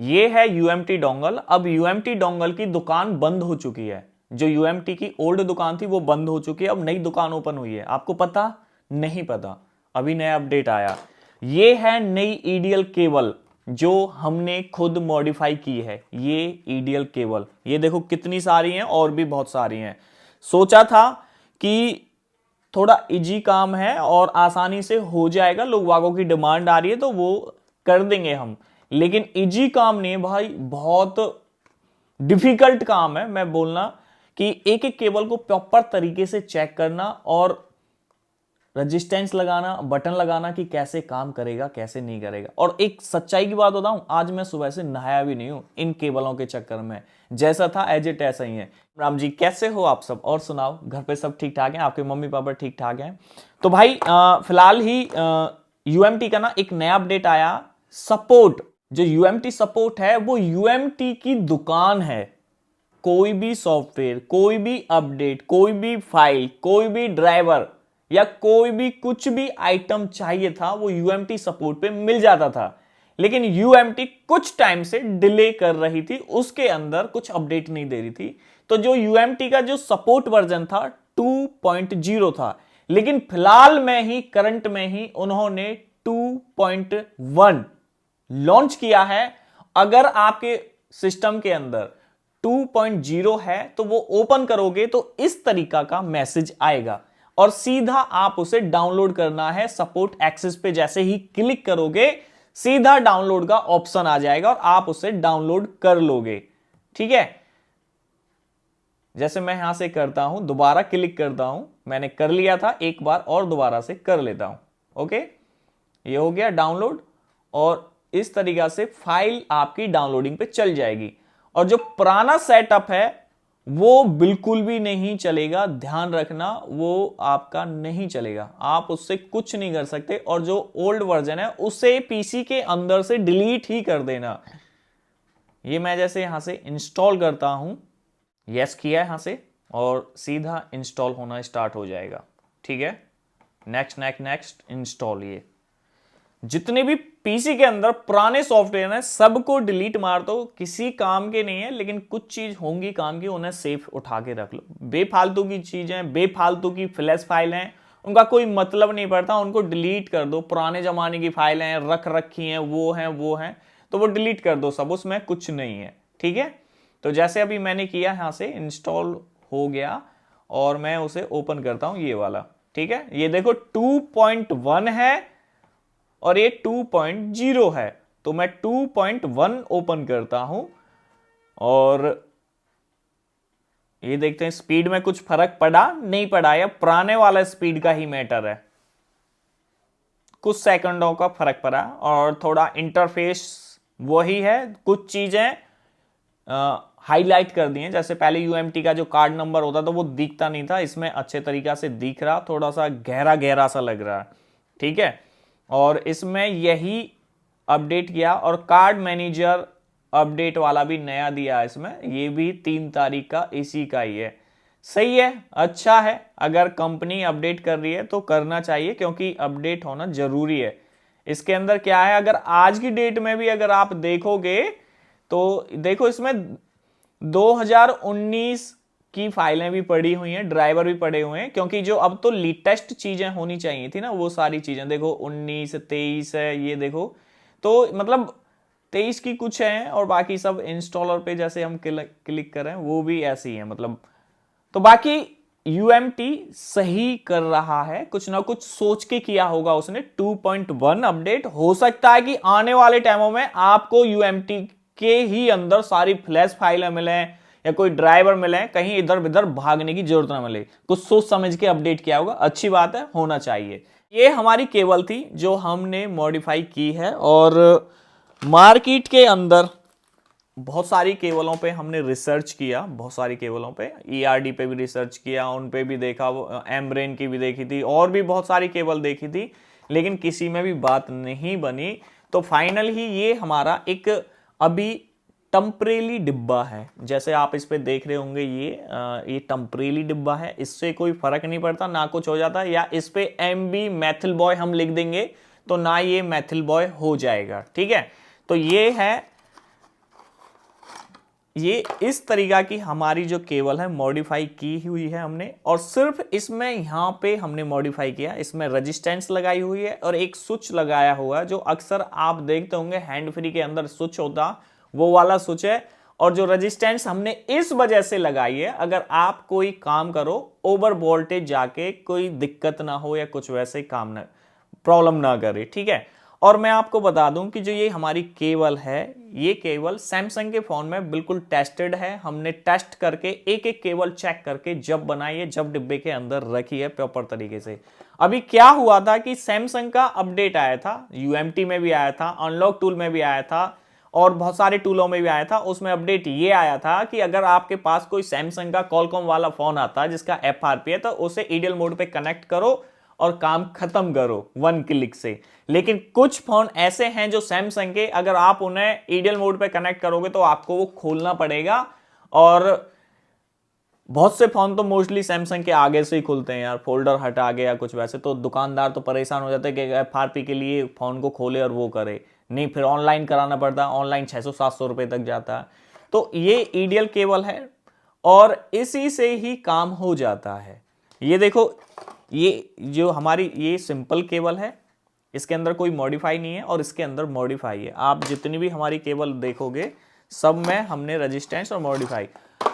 ये है UMT dongle. अब यूएमटी डोंगल की दुकान बंद हो चुकी है, जो यूएमटी की ओल्ड दुकान थी वो बंद हो चुकी है, अब नई दुकान ओपन हुई है। आपको पता नहीं पता, अभी नया अपडेट आया। ये है नई ईडीएल केबल जो हमने खुद मॉडिफाई की है। ये ईडीएल केबल, ये देखो कितनी सारी हैं, और भी बहुत सारी हैं। सोचा था कि थोड़ा इजी काम है और आसानी से हो जाएगा, लोग वागों की डिमांड आ रही है तो वो कर देंगे हम, लेकिन इजी काम नहीं है भाई, बहुत डिफिकल्ट काम है। मैं बोलना कि एक एक केबल को प्रॉपर तरीके से चेक करना और रेजिस्टेंस लगाना, बटन लगाना कि कैसे काम करेगा कैसे नहीं करेगा। और एक सच्चाई की बात बताऊं, आज मैं सुबह से नहाया भी नहीं हूं इन केबलों के चक्कर में, जैसा था एज इट ऐसा ही है। राम जी कैसे हो आप सब, और सुनाओ घर पे सब ठीक ठाक हैं, आपके मम्मी पापा ठीक ठाक हैं? तो भाई फिलहाल ही यूएमटी का ना एक नया अपडेट आया। सपोर्ट, जो यूएमटी सपोर्ट है वो यूएमटी की दुकान है। कोई भी सॉफ्टवेयर, कोई भी अपडेट, कोई भी फाइल, कोई भी ड्राइवर या कोई भी कुछ भी आइटम चाहिए था वो यूएमटी सपोर्ट पे मिल जाता था। लेकिन यूएमटी कुछ टाइम से डिले कर रही थी, उसके अंदर कुछ अपडेट नहीं दे रही थी। तो जो यूएमटी का जो सपोर्ट वर्जन था 2.0 था, लेकिन फिलहाल में ही करंट में ही उन्होंने 2.1 लॉन्च किया है। अगर आपके सिस्टम के अंदर 2.0 है तो वो ओपन करोगे तो इस तरीका का मैसेज आएगा और सीधा आप उसे डाउनलोड करना है। सपोर्ट एक्सेस पे जैसे ही क्लिक करोगे सीधा डाउनलोड का ऑप्शन आ जाएगा और आप उसे डाउनलोड कर लोगे। ठीक है, जैसे मैं यहां से करता हूं, दोबारा क्लिक करता हूं, मैंने कर लिया था एक बार और दोबारा से कर लेता हूं। ओके, ये हो गया डाउनलोड और इस तरीका से फाइल आपकी डाउनलोडिंग पे चल जाएगी। और जो पुराना सेटअप है वो बिल्कुल भी नहीं चलेगा, ध्यान रखना, वो आपका नहीं चलेगा, आप उससे कुछ नहीं कर सकते। और जो ओल्ड वर्जन है उसे पीसी के अंदर से डिलीट ही कर देना। ये मैं जैसे यहां से इंस्टॉल करता हूं, यस किया यहां से, और सीधा इंस्टॉल होना स्टार्ट हो जाएगा। ठीक है, नेक्स्ट नेक्स्ट नेक्स्ट इंस्टॉल। ये जितने भी पीसी के अंदर पुराने सॉफ्टवेयर हैं सबको डिलीट मार दो, किसी काम के नहीं है, लेकिन कुछ चीज होंगी काम की, उन्हें सेफ उठा के रख लो। बेफालतू की चीजें, बेफालतू की फ्लैश फाइल हैं, उनका कोई मतलब नहीं पड़ता, उनको डिलीट कर दो। पुराने जमाने की फाइलें हैं, रख रखी हैं, वो हैं तो वो डिलीट कर दो सब, उसमें कुछ नहीं है। ठीक है, तो जैसे अभी मैंने किया यहां से इंस्टॉल हो गया और मैं उसे ओपन करता हूं, ये वाला। ठीक है, ये देखो 2.1 है और ये 2.0 है, तो मैं 2.1 ओपन करता हूं और ये देखते हैं स्पीड में कुछ फर्क पड़ा नहीं पड़ा, या पुराने वाला स्पीड का ही मैटर है, कुछ सेकंडों का फर्क पड़ा। और थोड़ा इंटरफेस वही है, कुछ चीजें हाईलाइट कर दी हैं। जैसे पहले यूएमटी का जो कार्ड नंबर होता था वो दिखता नहीं था, इसमें अच्छे तरीका से दिख रहा, थोड़ा सा गहरा गहरा सा लग रहा है। ठीक है, और इसमें यही अपडेट किया और कार्ड मैनेजर अपडेट वाला भी नया दिया इसमें, ये भी 3 तारीख का इसी का ही है। सही है, अच्छा है, अगर कंपनी अपडेट कर रही है तो करना चाहिए क्योंकि अपडेट होना जरूरी है। इसके अंदर क्या है, अगर आज की डेट में भी अगर आप देखोगे तो देखो इसमें 2019 की फाइलें भी पड़ी हुई हैं, ड्राइवर भी पड़े हुए हैं, क्योंकि जो अब तो लेटेस्ट चीजें होनी चाहिए थी ना, वो सारी चीजें देखो 19 23 है, ये देखो, तो मतलब 23 की कुछ है और बाकी सब इंस्टॉलर पे जैसे हम क्लिक करें वो भी ऐसी है मतलब। तो बाकी यूएमटी सही कर रहा है, कुछ ना कुछ सोच के किया होगा उसने। 2.1 अपडेट, हो सकता है कि आने वाले टाइमों में आपको यूएमटी के ही अंदर सारी फ्लैश फाइलें मिले या कोई ड्राइवर मिले, कहीं इधर उधर भागने की जरूरत ना मिले, कुछ सोच समझ के अपडेट किया होगा, अच्छी बात है, होना चाहिए। ये हमारी केबल थी जो हमने मॉडिफाई की है और मार्केट के अंदर बहुत सारी केबलों पे हमने रिसर्च किया, बहुत सारी केबलों पे, ईआरडी पे भी रिसर्च किया, उन पे भी देखा, एम्ब्रेन की भी देखी थी और भी बहुत सारी केबल देखी थी, लेकिन किसी में भी बात नहीं बनी। तो फाइनल ही ये हमारा एक अभी टेम्परेरी डिब्बा है, जैसे आप इस पे देख रहे होंगे, ये टेम्परेरी डिब्बा है, इससे कोई फर्क नहीं पड़ता, ना कुछ हो जाता, या इस पे एमबी मैथिल बॉय हम लिख देंगे तो ना ये मैथिल बॉय हो जाएगा। ठीक है, तो ये है ये इस तरीका की हमारी जो केबल है मॉडिफाई की हुई है हमने, और सिर्फ इसमें यहाँ पे हमने मॉडिफाई किया, इसमें रेजिस्टेंस लगाई हुई है और एक स्विच लगाया हुआ है जो अक्सर आप देखते होंगे हैंड फ्री के अंदर स्विच होता, वो वाला स्विच है। और जो रेजिस्टेंस हमने इस वजह से लगाई है, अगर आप कोई काम करो ओवर वोल्टेज जाके कोई दिक्कत ना हो या कुछ वैसे काम ना प्रॉब्लम ना करे, ठीक है। और मैं आपको बता दूं कि जो ये हमारी केबल है, ये केबल सैमसंग के फोन में बिल्कुल टेस्टेड है। हमने टेस्ट करके एक एक केबल चेक करके जब बनाई है, जब डिब्बे के अंदर रखी है प्रॉपर तरीके से। अभी क्या हुआ था कि सैमसंग का अपडेट आया था, यूएमटी में भी आया था, अनलॉक टूल में भी आया था और बहुत सारे टूलों में भी आया था। उसमें अपडेट ये आया था कि अगर आपके पास कोई सैमसंग का कॉलकॉम वाला फोन आता है जिसका एफआरपी है, तो उसे ईडीएल मोड पे कनेक्ट करो और काम खत्म करो 1 क्लिक से। लेकिन कुछ फोन ऐसे हैं जो सैमसंग के, अगर आप उन्हें ईडीएल मोड पे कनेक्ट करोगे तो आपको वो खोलना पड़ेगा। और बहुत से फोन तो मोस्टली सैमसंग के आगे से ही खुलते हैं यार, फोल्डर हटा के या कुछ वैसे, तो दुकानदार तो परेशान हो जाते हैं कि एफआरपी के लिए फोन को खोले और वो करे, नहीं फिर ऑनलाइन कराना पड़ता है, ऑनलाइन 600-700 रुपए तक जाता है। तो ये ईडीएल केबल है और इसी से ही काम हो जाता है। ये देखो, ये जो हमारी ये सिंपल केबल है, इसके अंदर कोई मॉडिफाई नहीं है और इसके अंदर मॉडिफाई है। आप जितनी भी हमारी केबल देखोगे सब में हमने रेजिस्टेंस और मॉडिफाई,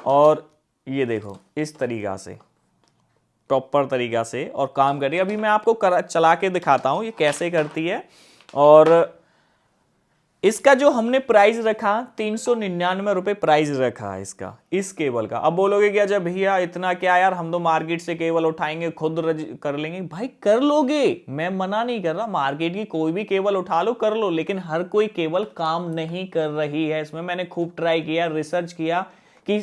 और ये देखो इस तरीका से प्रॉपर तरीका से और काम करिए। अभी मैं आपको चला के दिखाता हूं ये कैसे करती है। और इसका जो हमने प्राइस रखा 399 रुपए प्राइस रखा है इसका, इस केबल का। अब बोलोगे कि अच्छा भैया इतना क्या यार, हम तो मार्केट से केबल उठाएंगे खुद कर लेंगे। भाई कर लोगे, मैं मना नहीं कर रहा, मार्केट की कोई भी केबल उठा लो कर लो, लेकिन हर कोई केबल काम नहीं कर रही है। इसमें मैंने खूब ट्राई किया, रिसर्च किया कि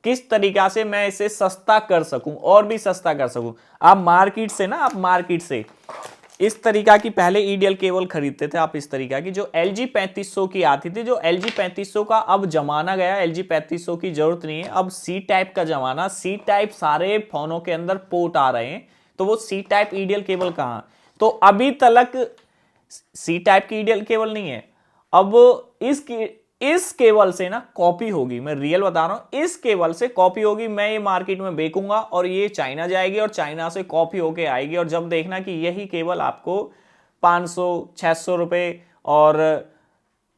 किस तरीका से मैं इसे सस्ता कर सकूं और भी सस्ता कर सकूं। आप मार्केट से इस तरीका की पहले ईडीएल केबल खरीदते थे आप, इस तरीका की जो LG 3500 की आती थी। जो LG 3500 का अब जमाना गया, LG 3500 की जरूरत नहीं है, अब सी टाइप का जमाना। सी टाइप सारे फोनों के अंदर पोर्ट आ रहे हैं, तो वो सी टाइप ईडीएल केबल कहां, तो अभी तक सी टाइप की ईडीएल केबल नहीं है। अब इस केबल से ना कॉपी होगी, मैं रियल बता रहा हूं, इस केबल से कॉपी होगी। मैं ये मार्केट में बेचूंगा और ये चाइना जाएगी और चाइना से कॉपी होके आएगी, और जब देखना कि यही केबल आपको 500-600 रुपए और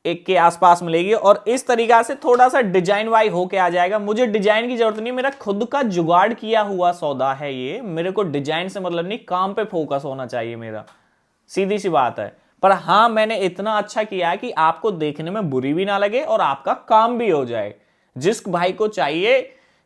एक के आसपास मिलेगी। और इस तरीका से थोड़ा सा डिजाइन वाई होके आ जाएगा। मुझे डिजाइन की जरूरत नहीं, मेरा खुद का जुगाड़ किया हुआ सौदा है ये, मेरे को डिजाइन से मतलब नहीं, काम पे फोकस होना चाहिए मेरा, सीधी सी बात है। पर हां, मैंने इतना अच्छा किया है कि आपको देखने में बुरी भी ना लगे और आपका काम भी हो जाए। जिस भाई को चाहिए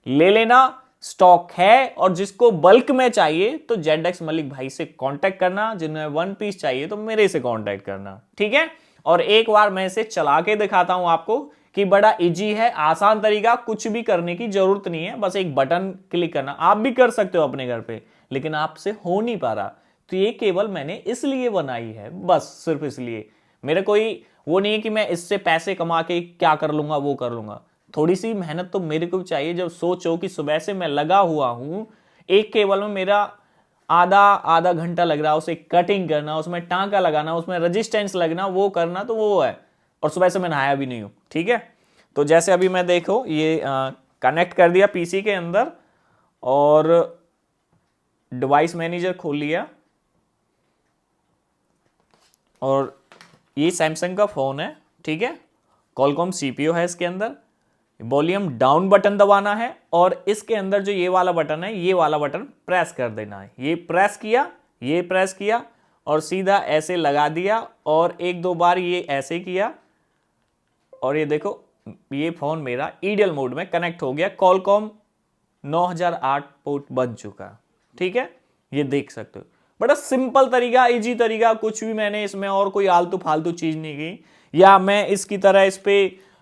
ले लेना, स्टॉक है। और जिसको बल्क में चाहिए तो ZX मलिक भाई से कांटेक्ट करना, जिन्हें 1 पीस चाहिए तो मेरे से कांटेक्ट करना, ठीक है। और एक बार मैं इसे चला के दिखाता हूं आपको कि बड़ा इजी है, आसान तरीका, कुछ भी करने की जरूरत नहीं है, बस एक बटन क्लिक करना। आप भी कर सकते हो अपने घर पे, लेकिन आपसे हो नहीं पा रहा, तो ये केबल मैंने इसलिए बनाई है, बस सिर्फ इसलिए। मेरे कोई वो नहीं है कि मैं इससे पैसे कमा के क्या कर लूंगा वो कर लूंगा। थोड़ी सी मेहनत तो मेरे को भी चाहिए। जब सोचो कि सुबह से मैं लगा हुआ हूं, एक केबल में मेरा आधा घंटा लग रहा है, उसे कटिंग करना, उसमें टांका लगाना, उसमें रेजिस्टेंस लगना, वो करना, तो वो है। और सुबह से मैं नहाया भी नहीं हूं, ठीक है। तो जैसे अभी मैं देखो ये कनेक्ट कर दिया पीसी के अंदर और डिवाइस मैनेजर खोल लिया, और ये सैमसंग का फोन है, ठीक है। कॉलकॉम सीपीयू है इसके अंदर। वॉल्यूम डाउन बटन दबाना है और इसके अंदर जो ये वाला बटन है, ये वाला बटन प्रेस कर देना है। ये प्रेस किया और सीधा ऐसे लगा दिया, और 1-2 बार ये ऐसे किया, और ये देखो ये फोन मेरा ईडीएल मोड में कनेक्ट हो गया। कॉलकॉम 9008 पोर्ट बन चुका, ठीक है। ये देख सकते हो, बड़ा सिंपल तरीका, इजी तरीका, कुछ भी मैंने इसमें और कोई आलतू फालतू चीज नहीं की। या मैं इसकी तरह इस पे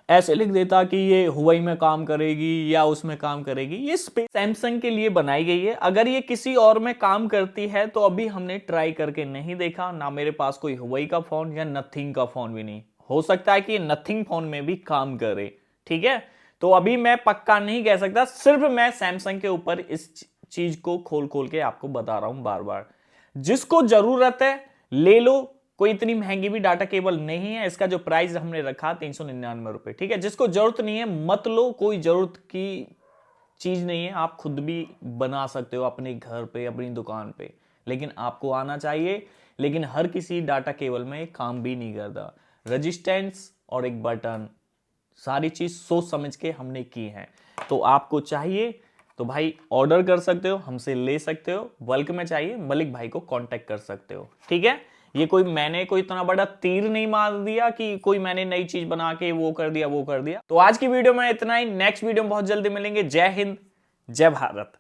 ऐसे लिख देता कि ये हुआई में काम करेगी या उसमें काम करेगी। ये सैमसंग के लिए बनाई गई है। अगर ये किसी और में काम करती है तो अभी हमने ट्राई करके नहीं देखा, ना मेरे पास कोई हुआई का फोन या नथिंग का फोन भी नहीं। हो सकता है कि नथिंग फोन में भी काम करे, ठीक है। तो अभी मैं पक्का नहीं कह सकता, सिर्फ मैं सैमसंग के ऊपर इस चीज को खोल खोल के आपको बता रहा हूं बार बार। जिसको जरूरत है ले लो, कोई इतनी महंगी भी डाटा केबल नहीं है। इसका जो प्राइस हमने रखा 399 रुपए, ठीक है। जिसको जरूरत नहीं है मत लो, कोई जरूरत की चीज नहीं है, आप खुद भी बना सकते हो अपने घर पे, अपनी दुकान पे, लेकिन आपको आना चाहिए। लेकिन हर किसी डाटा केबल में काम भी नहीं करता। रेजिस्टेंस और एक बटन, सारी चीज सोच समझ के हमने की है। तो आपको चाहिए तो भाई ऑर्डर कर सकते हो, हमसे ले सकते हो। बल्क में चाहिए मलिक भाई को कांटेक्ट कर सकते हो, ठीक है। ये मैंने कोई इतना बड़ा तीर नहीं मार दिया कि कोई मैंने नई चीज बना के वो कर दिया वो कर दिया। तो आज की वीडियो में इतना ही। नेक्स्ट वीडियो में बहुत जल्दी मिलेंगे। जय हिंद, जय भारत।